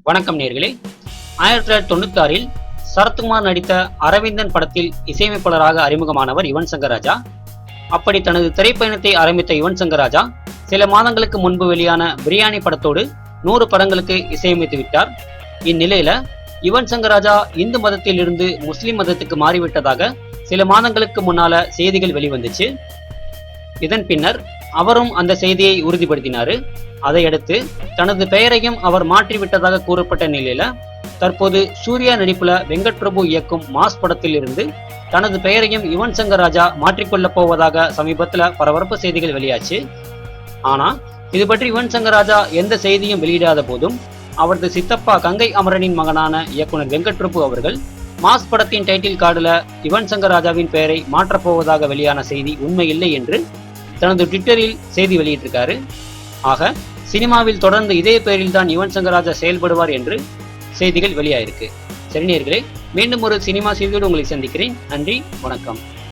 வணக்கம் நேர்களே. 1996 சரத்குமார் நடித்த அரவிந்தன் படத்தில் இசையமைப்பாளராக அறிமுகமானவர் யுவன் சங்கர் ராஜா. அப்படி தனது திரைப்பயணத்தை ஆரம்பித்த யுவன் சங்கர் ராஜா சில மாதங்களுக்கு முன்பு வெளியான பிரியாணி படத்தோடு 100 படங்களுக்கு இசையமைத்து விட்டார். இந்நிலையில யுவன் சங்கர் ராஜா இந்து மதத்தில் இருந்து முஸ்லிம் மதத்துக்கு மாறிவிட்டதாக சில மாதங்களுக்கு முன்னால செய்திகள் வெளிவந்துச்சு. இதன் பின்னர் அவரும் அந்த செய்தியை உறுதிப்படுத்தினாரு. அதையடுத்து தனது பெயரையும் அவர் மாற்றிவிட்டதாக கூறப்பட்ட நிலையில தற்போது சூர்யா நடிப்புல வெங்கட் பிரபு இயக்கும் மாஸ் படத்தில் இருந்து தனது பெயரையும் யுவன் சங்கர் ராஜா மாற்றிக்கொள்ள போவதாக சமீபத்துல பரபரப்பு செய்திகள் வெளியாச்சு. ஆனா இது பற்றி யுவன் சங்கர் ராஜா எந்த செய்தியும் வெளியிடாத போதும் அவரது சித்தப்பா கங்கை அமரனின் மகனான இயக்குனர் வெங்கட் பிரபு அவர்கள் மாஸ் படத்தின் டைட்டில் கார்டுல யுவன் சங்கர் ராஜாவின் பெயரை மாற்றப்போவதாக வெளியான செய்தி உண்மையில்லை என்று தனது ட்விட்டரில் செய்தி வெளியிட்டிருக்காரு. ஆக சினிமாவில் தொடர்ந்து இதே பெயரில் தான் யுவன் சங்கர் ராஜா செயல்படுவார் என்று செய்திகள் வெளியாயிருக்கு. சரி நேயர்களே, மீண்டும் ஒரு சினிமா செய்தியோடு உங்களை சந்திக்கிறேன். நன்றி, வணக்கம்.